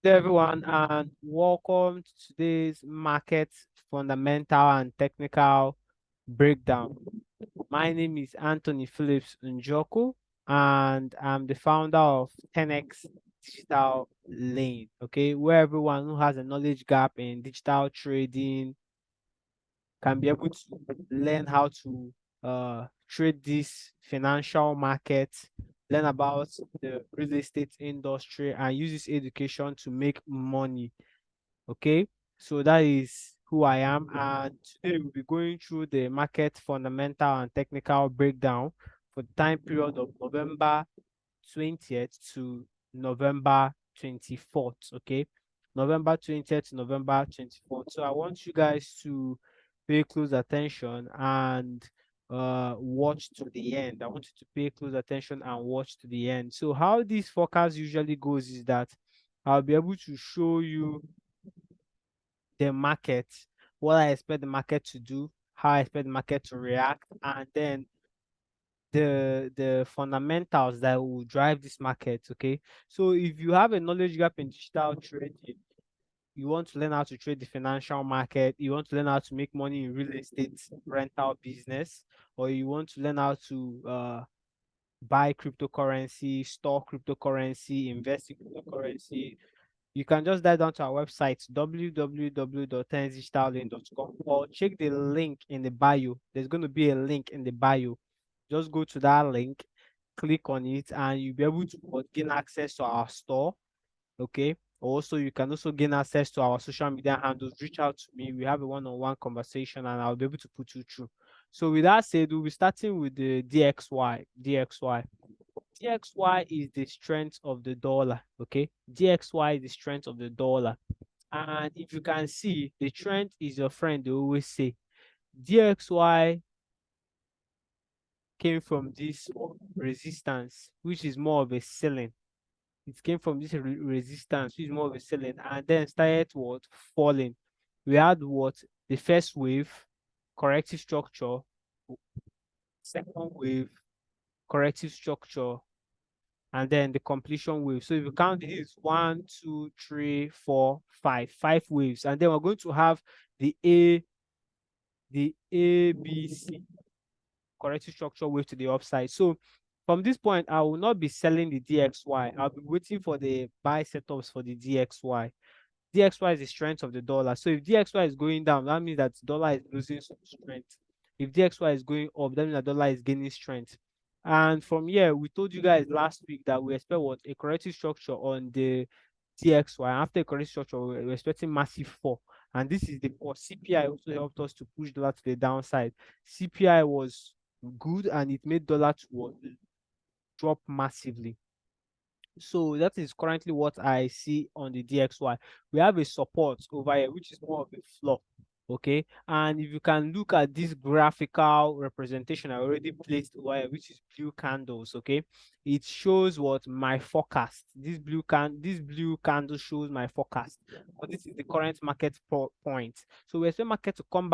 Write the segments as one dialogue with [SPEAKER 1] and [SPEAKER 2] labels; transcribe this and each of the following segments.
[SPEAKER 1] Everyone, and welcome to today's market fundamental and technical breakdown. My name is Anthony Phillips Njoku, and I'm the founder of 10x Digital Lane. Okay, where everyone who has a knowledge gap in digital trading can be able to learn how to trade this financial market, learn about the real estate industry, and use this education to make money. Okay, so that is who I am, and today we'll be going through the market fundamental and technical breakdown for the time period of November 20th to November 24th. Okay, November 20th to November 24th. So I want you guys to pay close attention and watch to the end. I want you to pay close attention and watch to the end. So how this forecast usually goes is that I'll be able to show you the market, what I expect the market to do, how I expect the market to react, and then the fundamentals that will drive this market. Okay, so if you have a knowledge gap in digital trading, you want to learn how to trade the financial market, you want to learn how to make money in real estate rental business, or you want to learn how to buy cryptocurrency, store cryptocurrency, invest in cryptocurrency, you can just dive down to our website www.10digitallane.com or check the link in the bio. There's going to be a link in the bio. Just go to that link, click on it, and you'll be able to gain access to our store. Okay. Also, you can also gain access to our social media handles. Reach out to me. We have a one-on-one conversation, and I'll be able to put you through. So, with that said, we'll be starting with the DXY. DXY is the strength of the dollar. Okay, DXY is the strength of the dollar. And if you can see, the trend is your friend. They always say DXY came from this resistance, which is more of a selling. It came from this resistance, which is more of a selling, and then started what falling. We had what the first wave, corrective structure, second wave, corrective structure, and then the completion wave. So if you count it, it's 1, 2, 3, 4, 5, 5 waves, and then we're going to have the ABC corrective structure wave to the upside. So from this point, I will not be selling the DXY. I'll be waiting for the buy setups for the DXY. DXY is the strength of the dollar. So if DXY is going down, that means that dollar is losing some strength. If DXY is going up, that means that dollar is gaining strength. And from here, we told you guys last week that we expect what a corrective structure on the DXY. After a corrective structure, we're expecting massive fall. And this is the fall. CPI also helped us to push dollar to the downside. CPI was good and it made dollar to drop massively. So that is currently what I see on the DXY. We have a support over here, which is more of a floor. Okay, and if you can look at this graphical representation I already placed over here, which is blue candles. Okay, it shows what my forecast. This blue candle shows my forecast. But this is the current market point. So we expect market to come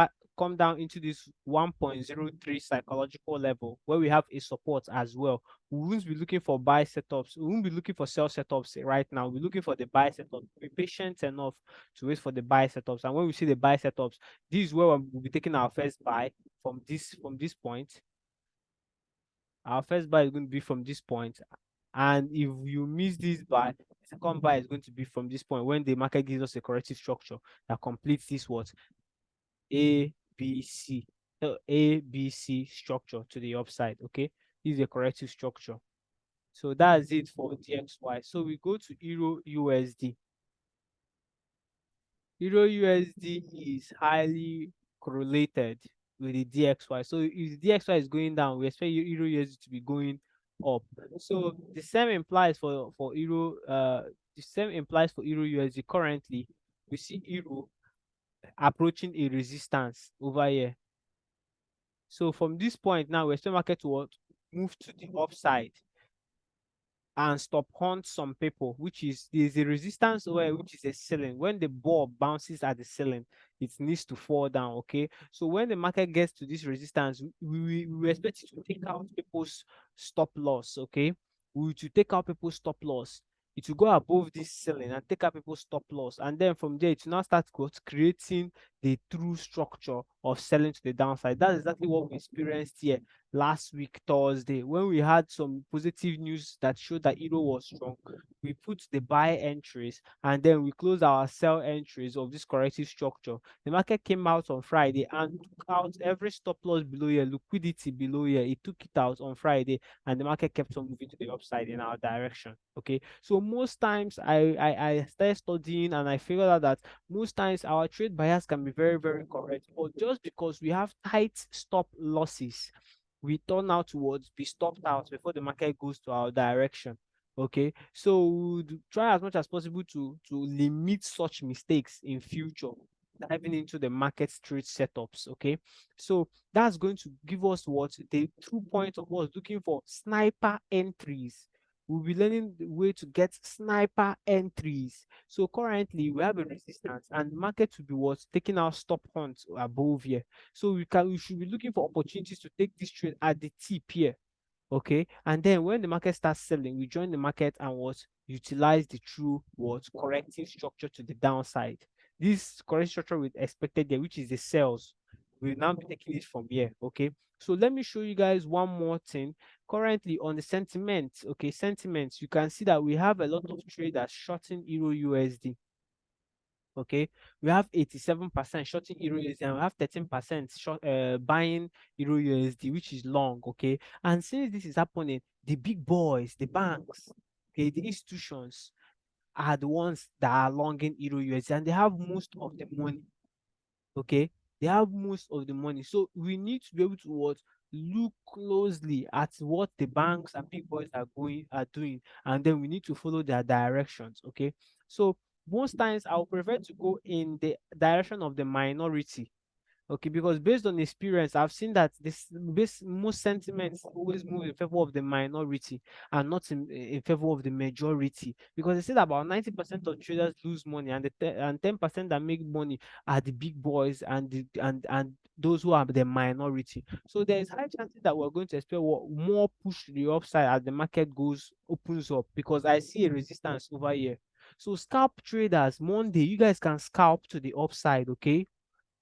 [SPEAKER 1] down into this 1.03 psychological level where we have a support as well. We won't be looking for buy setups. We won't be looking for sell setups right now. We're looking for the buy setups. Be patient enough to wait for the buy setups. And when we see the buy setups, this is where we'll be taking our first buy from this point. Our first buy is going to be from this point. And if you miss this buy, the second buy is going to be from this point when the market gives us a corrective structure that completes this what A, B, C. A, B, C structure to the upside. Okay, this is a corrective structure. So that's it for DXY. So we go to Euro USD. Euro USD is highly correlated with the DXY. So if DXY is going down, we expect Euro USD to be going up. So the same implies for Euro. The same implies for Euro USD. Currently, we see Euro approaching a resistance over here. So from this point now, we expect market to move to the upside and stop hunt some people, which is there's a resistance where which is a ceiling. When the ball bounces at the ceiling, it needs to fall down. Okay, so when the market gets to this resistance, we expect it to take out people's stop loss. Okay, we to take out people's stop loss. it will go above this ceiling and take out people's stop loss, and then from there it will now start creating the true structure of selling to the downside. That's exactly what we experienced here last week Thursday, when we had some positive news that showed that euro was strong. We put the buy entries and then we closed our sell entries of this corrective structure. The market came out on Friday and took out every stop loss below here, liquidity below here. It took it out on Friday, and the market kept on moving to the upside in our direction. Okay, so most times I started studying and I figured out that most times our trade bias can be very, very correct, but just because we have tight stop losses, we turn out towards be stopped out before the market goes to our direction. Okay, so we would try as much as possible to limit such mistakes in future, diving into the market trade setups. Okay, so that's going to give us what the true point of us looking for sniper entries. We'll be learning the way to get sniper entries. So currently we have a resistance and the market will be what taking our stop hunt above here. So we should be looking for opportunities to take this trade at the tip here. Okay, and then when the market starts selling, we join the market and what utilize the true what corrective structure to the downside. This corrective structure we expected there, which is the sales, we'll now be taking it from here. Okay, so let me show you guys one more thing. Currently on the sentiment, okay, sentiments, you can see that we have a lot of traders shorting euro USD. Okay, we have 87% shorting euro USD and we have 13% short buying euro USD, which is long. Okay, and since this is happening, the big boys, the banks, okay, the institutions are the ones that are longing euro USD and they have most of the money. Okay, they have most of the money, so we need to be able to what look closely at what the banks and big boys are doing, and then we need to follow their directions. Okay, so most times I'll prefer to go in the direction of the minority. Okay, because based on experience, I've seen that most sentiments always move in favor of the minority and not in favor of the majority. Because they said about 90% of traders lose money, and and 10% that make money are the big boys and and those who are the minority. So there is high chances that we're going to expect more push to the upside as the market opens up. Because I see a resistance over here. So scalp traders, Monday, you guys can scalp to the upside. Okay,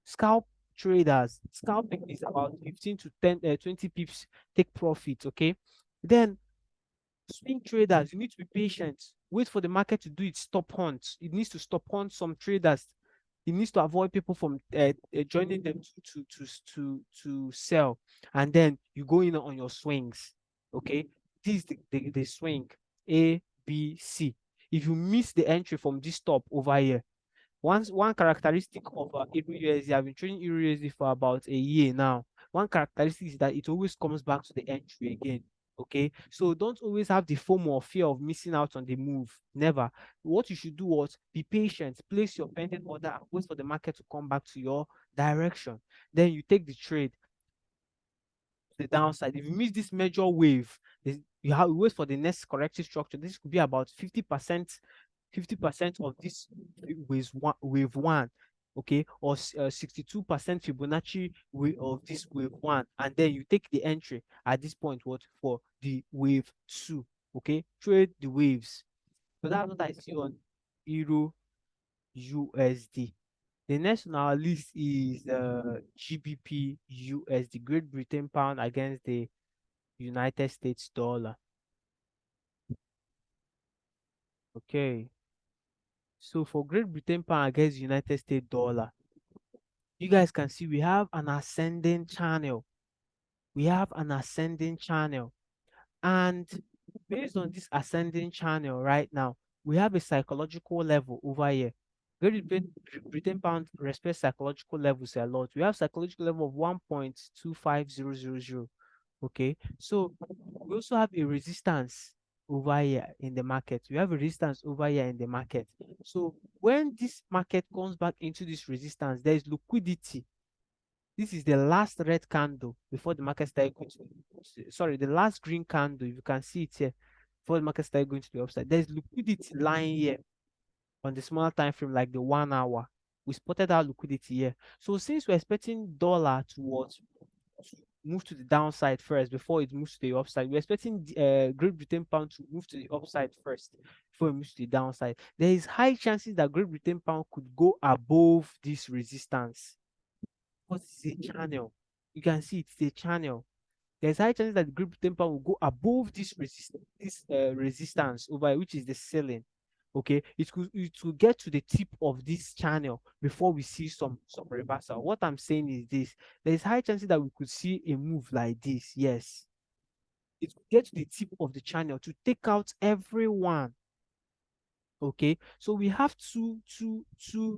[SPEAKER 1] scalp traders, scalping is about 15 to 20 pips take profit. Okay, then swing traders, you need to be patient, wait for the market to do its stop hunt. It needs to stop hunt some traders. It needs to avoid people from joining them to sell, and then you go in on your swings. Okay, this is the swing A, B, C. If you miss the entry from this top over here, one characteristic of Euro USD, I've been trading Euro USD for about a year now. One characteristic is that it always comes back to the entry again. Okay, so don't always have the FOMO or fear of missing out on the move. Never. What you should do was be patient, place your pending order, and wait for the market to come back to your direction. Then you take the trade to the downside. If you miss this major wave, you have to wait for the next corrective structure. This could be about 50% of this wave one, okay, or 62% Fibonacci of this wave one, and then you take the entry at this point what for the wave two. Okay, trade the waves. So that's what I see on Euro USD. The next on our list is GBP USD, Great Britain pound against the United States dollar. Okay, so for Great Britain pound against United States dollar, you guys can see we have an ascending channel. We have an ascending channel. And based on this ascending channel right now, we have a psychological level over here. Great Britain pound respects psychological levels a lot. We have psychological level of 1.25000. Okay, so we also have a resistance over here in the market. We have a resistance over here in the market. So when this market comes back into this resistance, there is liquidity. This is the last red candle before the market started going to, sorry, the last green candle. If you can see it here, before the market started going to the upside, there's liquidity lying here on the smaller time frame, like the 1 hour. We spotted our liquidity here. So since we're expecting dollar towards move to the downside first before it moves to the upside. We're expecting Great Britain pound to move to the upside first before it moves to the downside. There is high chances that Great Britain pound could go above this resistance because it's a channel. You can see it's a channel. There's high chances that the Great Britain pound will go above this resistance over which is the ceiling. Okay, it will get to the tip of this channel before we see some reversal. What I'm saying is this: there's high chances that we could see a move like this. Yes, it will get to the tip of the channel to take out everyone. Okay, so we have two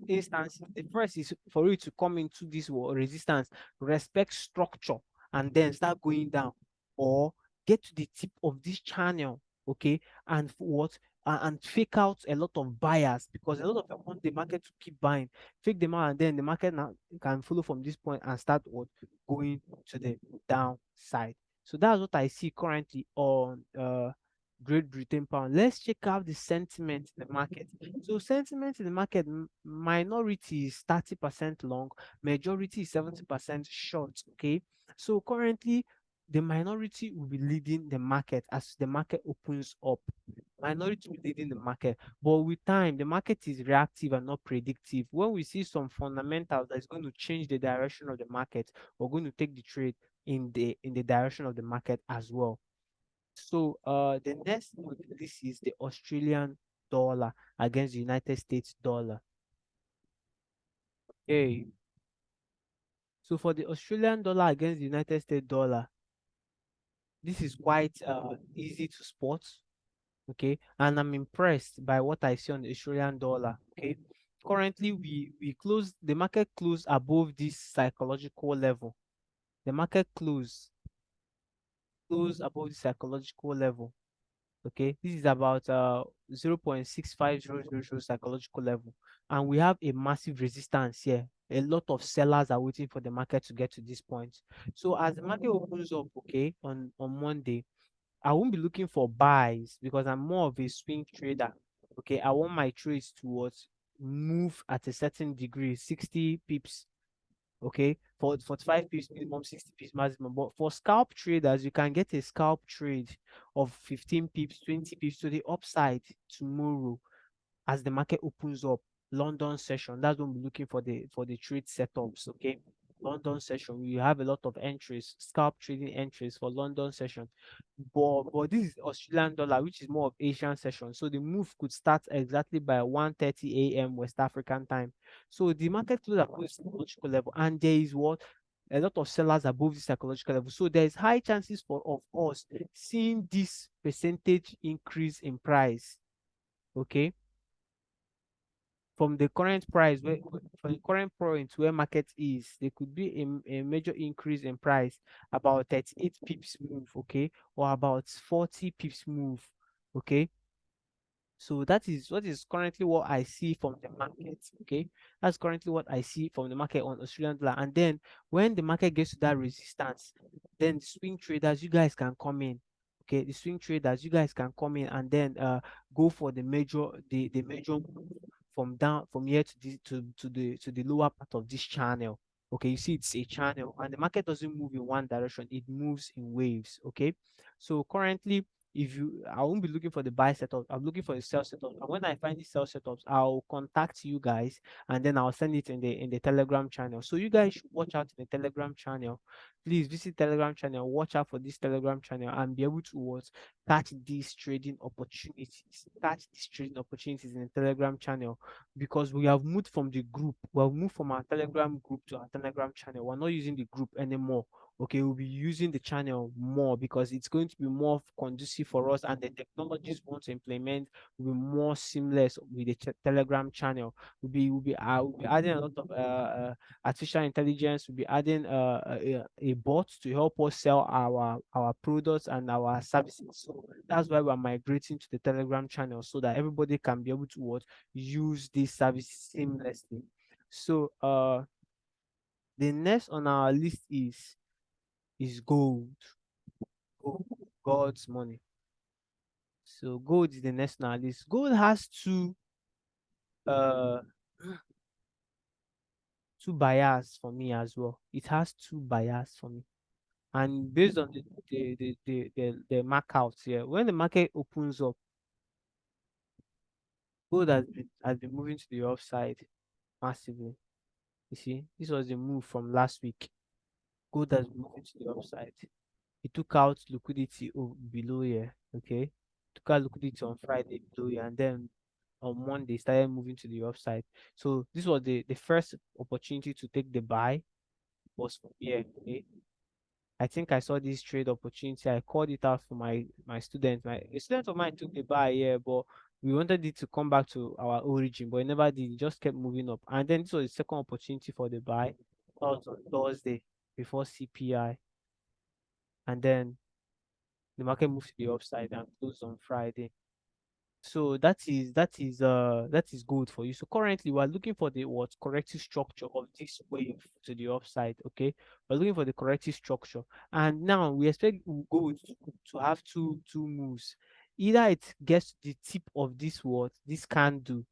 [SPEAKER 1] instances. The first is for it to come into this resistance, respect structure, and then start going down, or get to the tip of this channel. Okay, and what and fake out a lot of buyers, because a lot of them want the market to keep buying, fake them out, and then the market now can follow from this point and start what going to the downside. So that's what I see currently on Great Britain pound. Let's check out the sentiment in the market. So sentiment in the market, minority is 30% long, majority is 70% short. Okay. So currently the minority will be leading the market as the market opens up. Minority will be leading the market. But with time, the market is reactive and not predictive. When we see some fundamentals that is going to change the direction of the market, we're going to take the trade in the direction of the market as well. So the next on the list is the Australian dollar against the United States dollar. Okay. So for the Australian dollar against the United States dollar, this is quite easy to spot. Okay. And I'm impressed by what I see on the Australian dollar. Okay. Currently we closed the market closed above this psychological level. The market closed above the psychological level. Okay, this is about 0.65000 psychological level, and we have a massive resistance here. A lot of sellers are waiting for the market to get to this point. So as the market opens up, okay, on Monday, I won't be looking for buys because I'm more of a swing trader. Okay, I want my trades towards move at a certain degree, 60 pips. Okay, for 45 pips minimum, 60 pips maximum. But for scalp traders, you can get a scalp trade of 15 pips, 20 pips to the upside tomorrow as the market opens up. London session, that's when we're looking for the trade setups. Okay, London session, we have a lot of entries, scalp trading entries for London session. But this is Australian dollar, which is more of Asian session, so the move could start exactly by 1:30 a.m. West African time. So the market close above the psychological level, and there is what a lot of sellers above the psychological level. So there is high chances for of us seeing this percentage increase in price. Okay, from the current price from the current point where market is, there could be a major increase in price, about 38 pips move. Okay, or about 40 pips move. Okay, so that is what is currently what I see from the market. Okay, that's currently what I see from the market on Australian dollar. And then when the market gets to that resistance, then the swing traders, you guys can come in. Okay, the swing traders, you guys can come in and then go for the major move from down from here to the lower part of this channel. Okay, you see it's a channel, and the market doesn't move in one direction; it moves in waves. Okay, so currently if you I won't be looking for the buy setup, I'm looking for the sell setup. And when I find the sell setups, I'll contact you guys and then I'll send it in the Telegram channel. So you guys should watch out in the Telegram channel. Please visit Telegram channel, watch out for this Telegram channel and be able to what catch these trading opportunities. Catch these trading opportunities in the Telegram channel, because we have moved from the group. We have moved from our Telegram group to our Telegram channel. We're not using the group anymore. Okay, we'll be using the channel more because it's going to be more conducive for us, and the technologies we want to implement will be more seamless with the Telegram channel. We'll be adding a lot of artificial intelligence. We'll be adding a bot to help us sell our products and our services. So that's why we're migrating to the Telegram channel, so that everybody can be able to what use this service seamlessly. So the next on our list is gold. Gold, God's money. So gold is the next on our list. Gold has uh two buyers for me as well. It has two buyers for me. And based on the mark out here, when the market opens up, gold has been moving to the upside massively. You see, this was the move from last week. Gold has been moving to the upside. It took out liquidity below here. Okay, took out liquidity on Friday below here, and then on Monday started moving to the upside. So this was the first opportunity to take the buy was from here. Okay, I think I saw this trade opportunity. I called it out for my student. A student of mine took the buy here, but we wanted it to come back to our origin, but it never did. It just kept moving up. And then this was the second opportunity for the buy. That was on Thursday before CPI. And then the market moved to the upside and closed on Friday. So that is good for you. So currently we're looking for the what corrective structure of this wave to the upside. Okay, we're looking for the corrective structure, and now we expect gold to have two moves. Either it gets to the tip of this what this candle,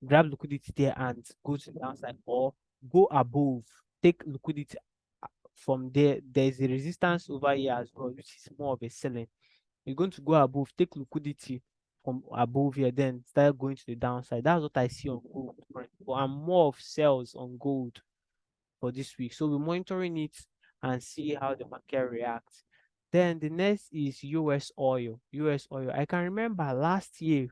[SPEAKER 1] grab liquidity there and go to the downside, or go above, take liquidity from there. There's a resistance over here as well, which is more of a selling. You're going to go above, take liquidity from above here, then start going to the downside. That's what I see on gold. But I'm more of sales on gold for this week. So we're monitoring it and see how the market reacts. Then the next is US oil. US oil. I can remember from last year,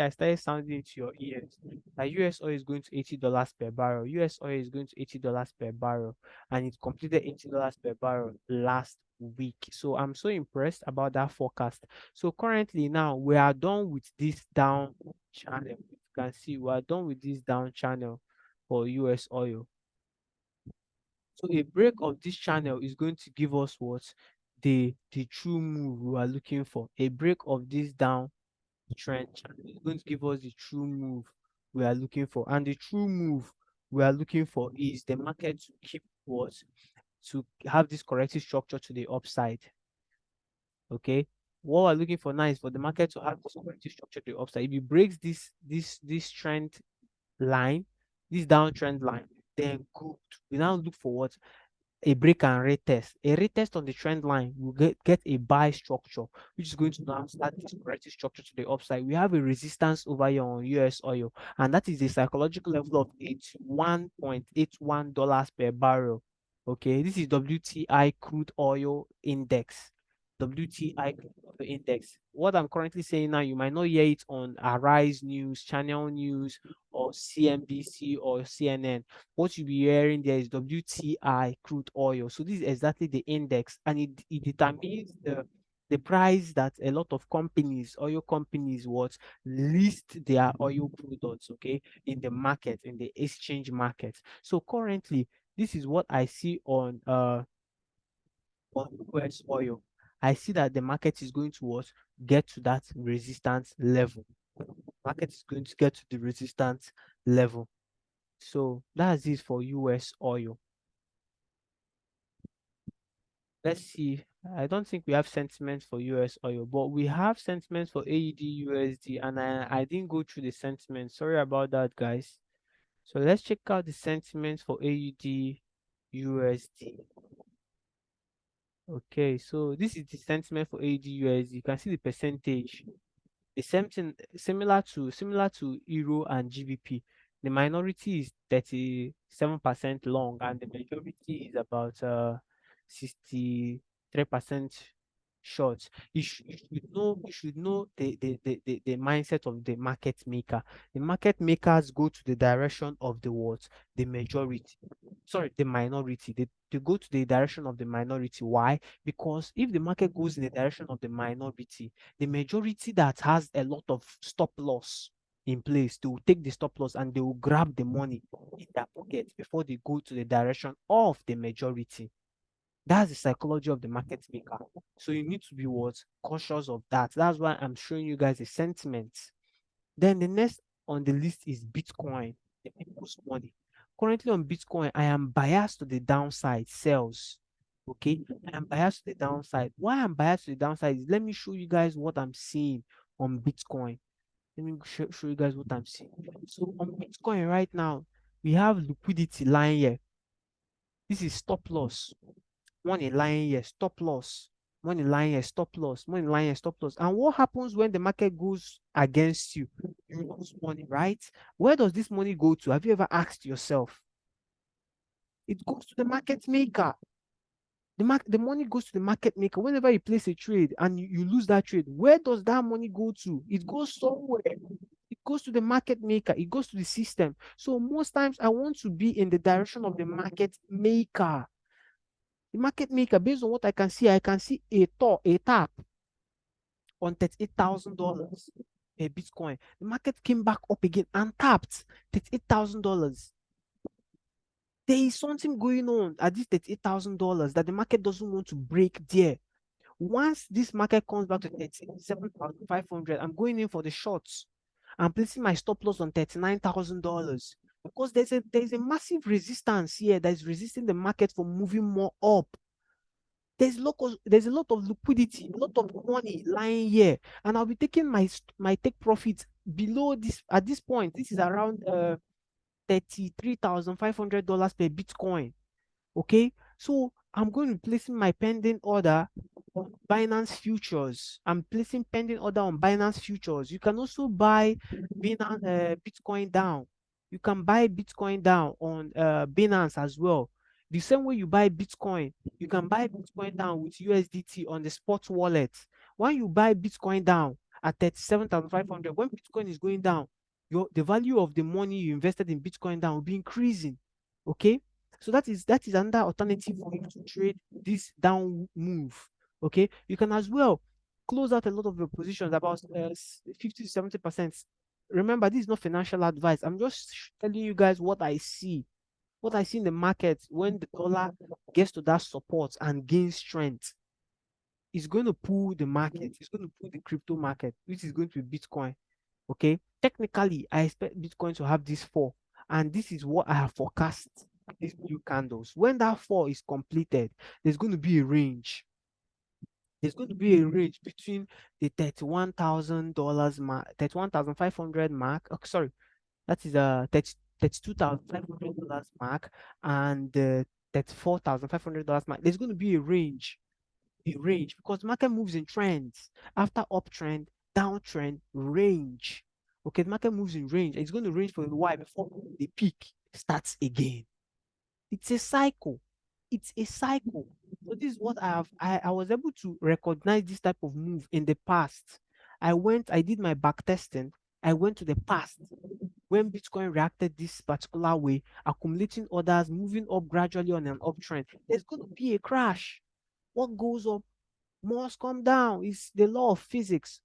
[SPEAKER 1] I started sounding into your ears that US oil is going to $80 per barrel. US oil is going to $80 per barrel, and it completed $80 per barrel last week. So I'm so impressed about that forecast. So currently now we are done with this down channel. You can see we are done with this down channel for US oil. So a break of this channel is going to give us what the true move we are looking for. A break of this down trend channel is going to give us the true move we are looking for. And the true move we are looking for is the market to keep what to have this corrective structure to the upside. Okay. What we're looking for now is for the market to have this corrective structure to the upside. If it breaks this trend line, this downtrend line, then good. We now look for what a break and retest. A retest on the trend line will get a buy structure, which is going to now start this corrective structure to the upside. We have a resistance over here on US oil, and that is the psychological level of $81.81 per barrel. Okay, this is WTI crude oil index. WTI crude oil index. What I'm currently saying now, you might not hear it on Arise News, Channel News, or CNBC or CNN. What you'll be hearing there is WTI crude oil. So this is exactly the index, and it determines the price that a lot of companies, oil companies, what list their oil products, okay, in the market, in the exchange market. So currently, this is what I see on US oil. I see that the market is going to what get to that resistance level. Market is going to get to the resistance level. So that's it for US oil. Let's see. I don't think we have sentiments for US oil, but we have sentiments for AED USD, and I didn't go through the sentiments. Sorry about that, guys. So let's check out the sentiments for AED USD. Okay, so this is the sentiment for AED USD. You can see the percentage. The same thing, similar to Euro and GBP. The minority is 37% long, and the majority is about 63% short. You should know the mindset of the market maker. The market makers go to the direction of the what? The majority. Sorry, the minority. They go to the direction of the minority. Why? Because if the market goes in the direction of the minority, the majority that has a lot of stop loss in place, they will take the stop loss and they will grab the money in their pocket before they go to the direction of the majority. That's the psychology of the market maker. So you need to be what cautious of that. That's why I'm showing you guys the sentiments. Then the next on the list is Bitcoin, the people's money. Currently on Bitcoin, I am biased to the downside, sales. Okay, I am biased to the downside. Why I'm biased to the downside is, let me show you guys what I'm seeing on Bitcoin. Let me show you guys what I'm seeing. So on Bitcoin right now, we have liquidity lying here. This is stop loss. Money lying here, stop loss. Money lying here, stop loss. Money lying here, stop loss. And what happens when the market goes against you? You lose money, right? Where does this money go to? Have you ever asked yourself? It goes to the market maker. The money goes to the market maker. Whenever you place a trade and you lose that trade, where does that money go to? It goes somewhere. It goes to the market maker. It goes to the system. So most times I want to be in the direction of the market maker. The market maker, based on what I can see a tap on $38,000 a Bitcoin. The market came back up again and tapped $38,000. There is something going on at this $38,000 that the market doesn't want to break there. Once this market comes back to 37,500, I'm going in for the shorts. I'm placing my stop loss on $39,000 because there's a massive resistance here that is resisting the market from moving more up. There's a lot of liquidity, a lot of money lying here, and I'll be taking my take profit below this. At this point, this is around $33,500 per Bitcoin. Okay, so I'm going to be placing my pending order on Binance Futures. I'm placing pending order on Binance Futures. You can also buy Bitcoin down. You can buy Bitcoin down on Binance as well. The same way you buy Bitcoin, you can buy Bitcoin down with USDT on the spot wallet. When you buy Bitcoin down at 37,500, when Bitcoin is going down, the value of the money you invested in Bitcoin down will be increasing. Okay, so that is another alternative for you to trade this down move. Okay, you can as well close out a lot of your positions, about 50 to 70%. Remember, this is not financial advice. I'm just telling you guys what I see in the market when the dollar gets to that support and gains strength. It's going to pull the market. It's going to pull the crypto market, which is going to be Bitcoin. Okay, technically, I expect Bitcoin to have this fall, and this is what I have forecast. These blue candles. When that fall is completed, there's going to be a range. There's going to be a range between the $31,000 mark, 31,500 mark. Oh, sorry, that is a $32,500 mark, and the $34,500 mark. There's going to be a range because market moves in trends. After uptrend, downtrend, range. Okay, the market moves in range. It's going to range for a while before the peak starts again. It's a cycle. It's a cycle. So this is what I was able to recognize this type of move in the past. I did my back testing. I went to the past when Bitcoin reacted this particular way, accumulating orders, moving up gradually on an uptrend. There's going to be a crash. What goes up must come down. It's the law of physics.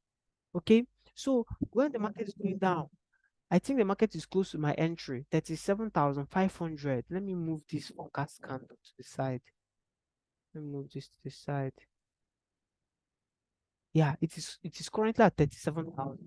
[SPEAKER 1] Okay. So when the market is going down, I think the market is close to my entry, 37,500. Let me move this forecast candle to the side. Let me move this to the side. Yeah, it is currently at 37,000.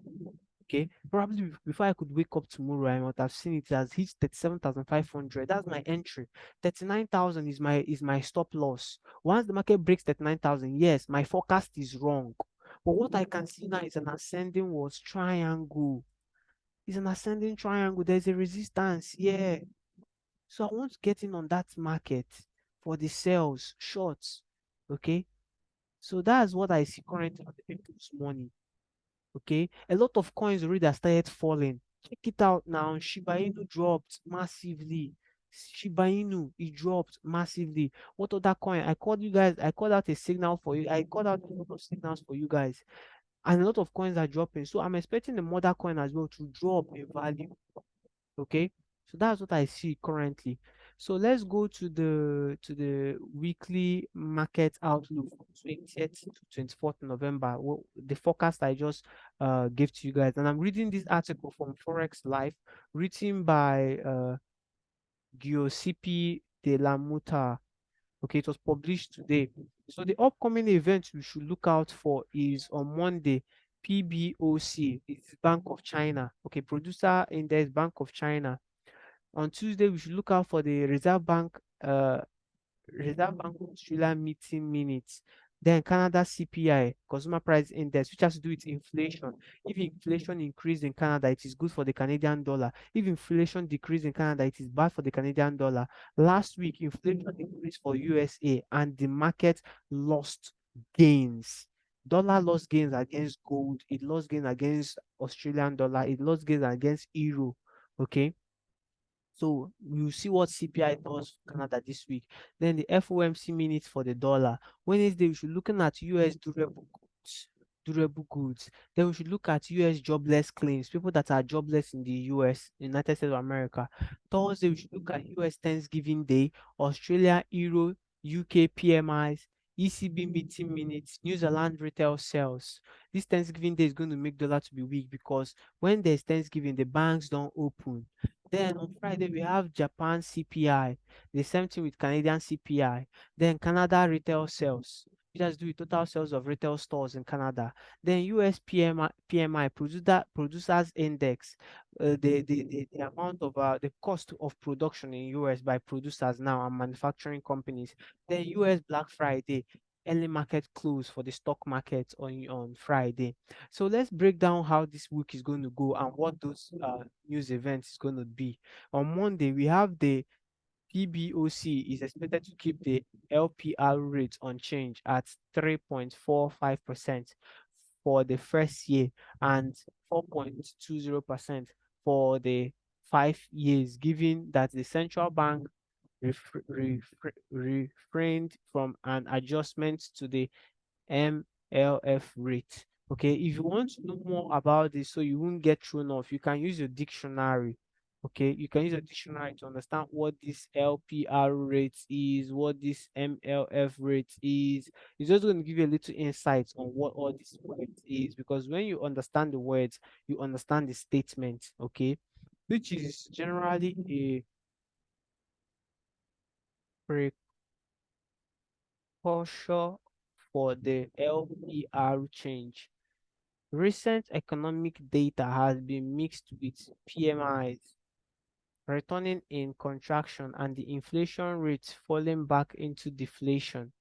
[SPEAKER 1] Okay. Probably before I could wake up tomorrow, I might have seen it has hit 37,500. That's my entry. 39,000 is my stop loss. Once the market breaks 39,000, yes, my forecast is wrong. But what I can see now is an ascending was triangle. It's an ascending triangle. There's a resistance here. So I want to get in on that market for the sales, shorts. Okay. So that's what I see currently on the people's money. Okay. A lot of coins already have started falling. Check it out now. Shiba Inu dropped massively. Shiba Inu, it dropped massively. What other coin? I called out a signal for you. I called out a lot of signals for you guys. And a lot of coins are dropping. So I'm expecting the mother coin as well to drop in value. Okay, so that's what I see currently. So let's go to the weekly market outlook, 20th to 24th November. The forecast I just gave to you guys, and I'm reading this article from Forex Live, written by Giuseppe de la Muta. Okay, it was published today. So the upcoming event we should look out for is on Monday. PBOC is Bank of China. Okay, producer index, Bank of China. On Tuesday, we should look out for the Reserve Bank of Australia meeting minutes. Then Canada CPI, Consumer Price Index, which has to do with inflation. If inflation increase in Canada, it is good for the Canadian dollar. If inflation decrease in Canada, it is bad for the Canadian dollar. Last week, inflation increased for USA and the market lost gains. Dollar lost gains against gold. It lost gains against Australian dollar. It lost gains against euro. Okay. So you see what CPI does for Canada this week. Then the FOMC minutes for the dollar. Wednesday, we should looking at US durable goods. Durable goods. Then we should look at US jobless claims, people that are jobless in the US, United States of America. Thursday, we should look at US Thanksgiving Day, Australia, Euro, UK PMIs, ECB meeting minutes, New Zealand retail sales. This Thanksgiving Day is going to make dollar to be weak because when there's Thanksgiving, the banks don't open. Then on Friday, we have Japan CPI, the same thing with Canadian CPI. Then Canada retail sales, which has to do with total sales of retail stores in Canada. Then US PMI producers index, the amount of the cost of production in US by producers now and manufacturing companies. Then US Black Friday, early market close for the stock market on Friday. So let's break down how this week is going to go and what those news events is going to be. On Monday, we have the PBOC is expected to keep the LPR rate unchanged at 3.45% for the first year and 4.20% for the 5 years, given that the central bank refrained from an adjustment to the MLF rate. Okay, if you want to know more about this so you won't get thrown off, you can use your dictionary. Okay, you can use a dictionary to understand what this LPR rate is, what this MLF rate is. It's just going to give you a little insight on what all these words is, because when you understand the words, you understand the statement, okay, which is generally a precursor for the LPR change. Recent economic data has been mixed with PMIs returning in contraction and the inflation rates falling back into deflation.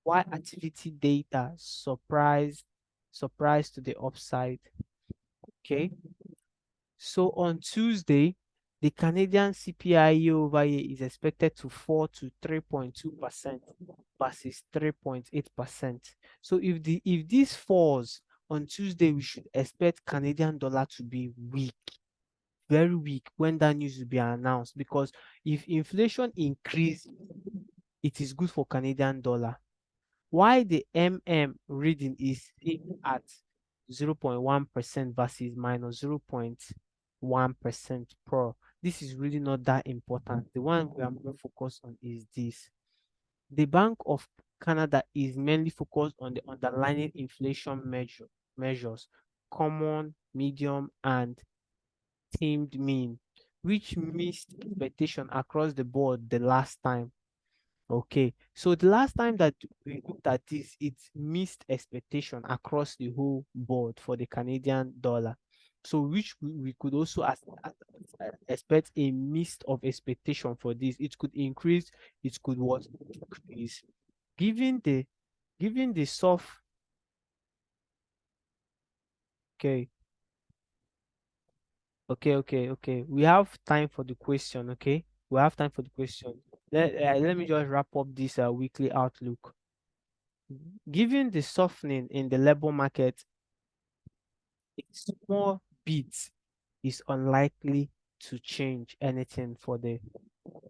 [SPEAKER 1] While activity data surprised to the upside. Okay. So on Tuesday, the Canadian CPI year over year is expected to fall to 3.2% versus 3.8%. So if this falls on Tuesday, we should expect Canadian dollar to be weak, very weak when that news will be announced. Because if inflation increases, it is good for Canadian dollar. Why the reading is at 0.1% versus minus 0.1% per. This is really not that important. The one we are more focused on is this. The Bank of Canada is mainly focused on the underlying inflation measures, common, medium, and teamed mean, which missed expectation across the board the last time. Okay, so the last time that we looked at this, it missed expectation across the whole board for the Canadian dollar. So which we could also expect a missed of expectation for this. It could increase, it could what decrease. Given the soft, okay, okay. We have time for the question, okay? We have time for the question. Let me just wrap up this weekly outlook. Given the softening in the labor market, a small bit is unlikely to change anything for the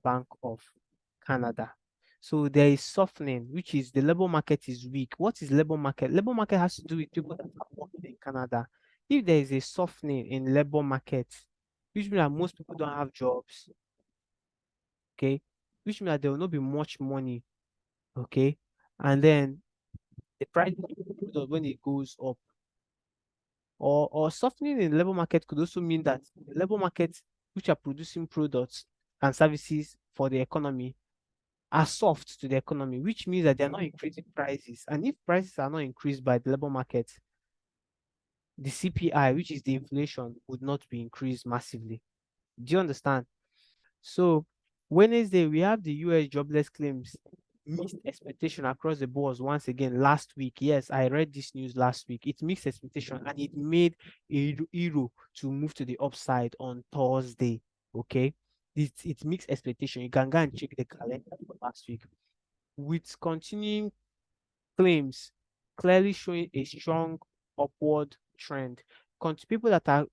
[SPEAKER 1] Bank of Canada. So there is softening, which is the labor market is weak. What is labor market? Labor market has to do with people that are working in Canada. If there is a softening in labor market, which means that most people don't have jobs, okay, which means that there will not be much money, okay, and then the price of the product when it goes up, or softening in the labor market could also mean that the labor markets which are producing products and services for the economy are soft to the economy, which means that they're not increasing prices. And if prices are not increased by the labor market, the CPI, which is the inflation, would not be increased massively. Do you understand? So Wednesday, we have the US jobless claims missed expectation across the board once again last week. Yes, I read this news last week. It missed expectation and it made euro to move to the upside on Thursday. Okay, it mixed expectation. You can go and check the calendar for last week with continuing claims clearly showing a strong upward trend. People that are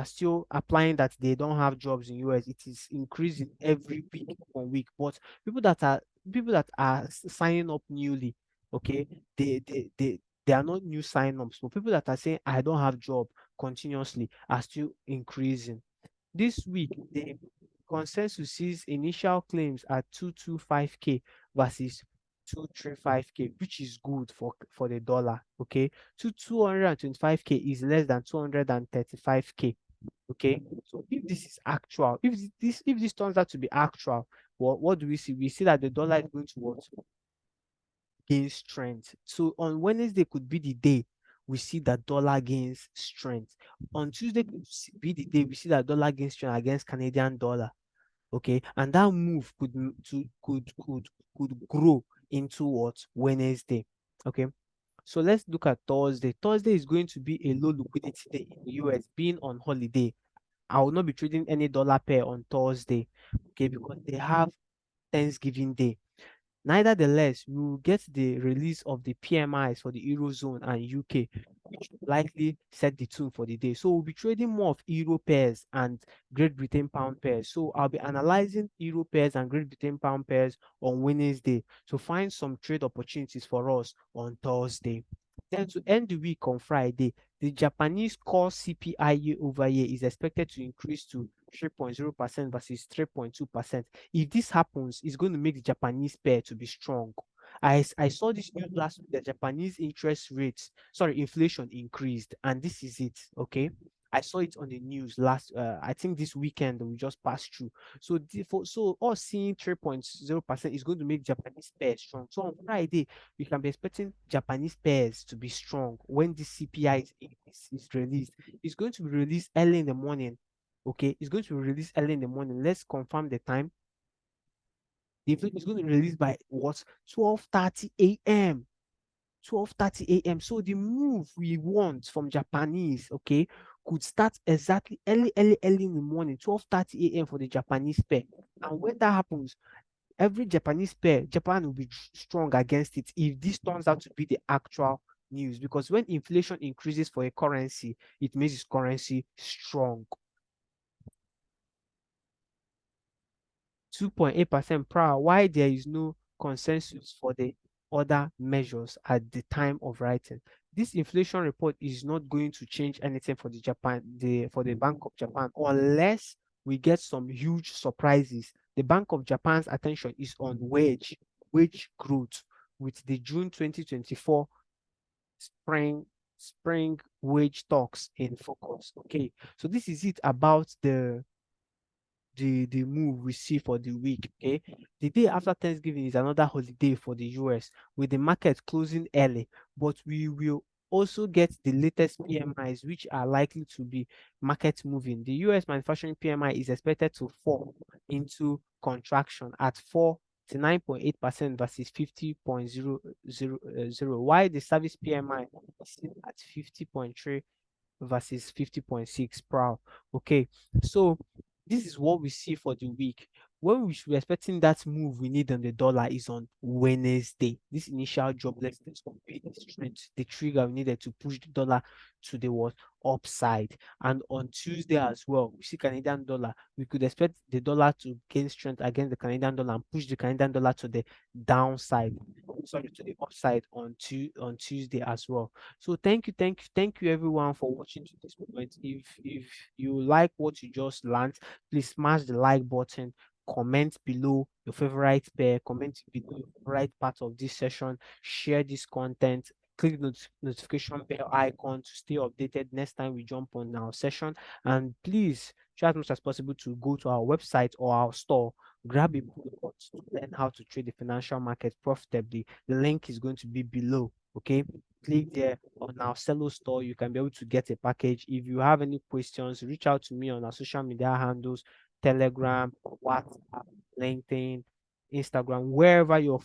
[SPEAKER 1] still applying that they don't have jobs in US, it is increasing every week on week. But people that are signing up newly, okay, they are not new sign-ups. But people that are saying I don't have job continuously are still increasing. This week, the consensus sees initial claims at 225K versus 235K, which is good for the dollar. Okay, 225K is less than 235K. Okay, so if this is actual, if this turns out to be actual, what do we see? We see that the dollar is going to what? Gain strength. So on Wednesday could be the day we see that dollar gains strength. On Tuesday could be the day we see that dollar gains strength against Canadian dollar. Okay, and that move could grow into what? Wednesday. Okay, so let's look at Thursday. Thursday is going to be a low liquidity day in the US, being on holiday. I will not be trading any dollar pair on Thursday. Okay, because they have Thanksgiving Day. Nevertheless, we will get the release of the PMIs for the Eurozone and UK, which will likely set the tune for the day. So we'll be trading more of Euro pairs and Great Britain pound pairs. So I'll be analyzing Euro pairs and Great Britain pound pairs on Wednesday to find some trade opportunities for us on Thursday. Then to end the week on Friday, the Japanese core CPI year over year is expected to increase to 3.0% versus 3.2%. If this happens, it's going to make the Japanese pair to be strong. I saw this news last week that Japanese inflation increased, and this is it. Okay, I saw it on the news I think this weekend we just passed through. So us seeing 3.0% is going to make Japanese pair strong. So on Friday we can be expecting Japanese pairs to be strong when the CPI is released. It's going to be released early in the morning. Okay, it's going to be released early in the morning. Let's confirm the time. The film is going to be released by what? 12:30 a.m. 12:30 a.m. So the move we want from Japanese, okay, could start exactly early in the morning, 12:30 a.m. for the Japanese pair. And when that happens, every Japanese pair, Japan will be strong against it if this turns out to be the actual news. Because when inflation increases for a currency, it makes its currency strong. 2.8% per hour, why there is no consensus for the other measures at the time of writing. This inflation report is not going to change anything for the Bank of Japan unless we get some huge surprises. The Bank of Japan's attention is on wage growth with the June 2024 spring wage talks in focus. Okay, so this is it about the move we see for the week. Okay, the day after Thanksgiving is another holiday for the US with the market closing early, but we will also get the latest PMIs, which are likely to be market moving. The US manufacturing PMI is expected to fall into contraction at 49.8% versus 50.000, while the service PMI is at 50.3 versus 50.6 per hour. Okay, so this is what we see for the week. When we should be expecting that move we need on the dollar is on Wednesday. This initial joblessness will be the trigger we needed to push the dollar to the what? Upside. And on Tuesday as well, we see Canadian dollar. We could expect the dollar to gain strength against the Canadian dollar and push the Canadian dollar to the downside. Sorry, to the upside on Tuesday as well. So thank you everyone for watching to this moment. If you like what you just learned, please smash the like button, comment below your favorite pair, comment below your favorite part of this session, share this content, click the notification bell icon to stay updated next time we jump on our session. And please try as much as possible to go to our website or our store, grab a book to learn how to trade the financial market profitably. The link is going to be below. Okay, click there on our Cello store. You can be able to get a package. If you have any questions, reach out to me on our social media handles: Telegram, WhatsApp, LinkedIn, Instagram, wherever you're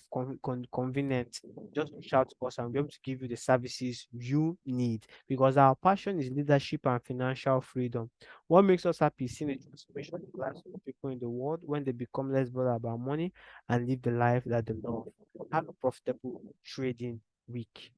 [SPEAKER 1] convenient. Just reach out to us and we'll be able to give you the services you need, because our passion is leadership and financial freedom. What makes us happy is seeing the transformation in the lives of people in the world when they become less bothered about money and live the life that they love. Have a profitable trading week.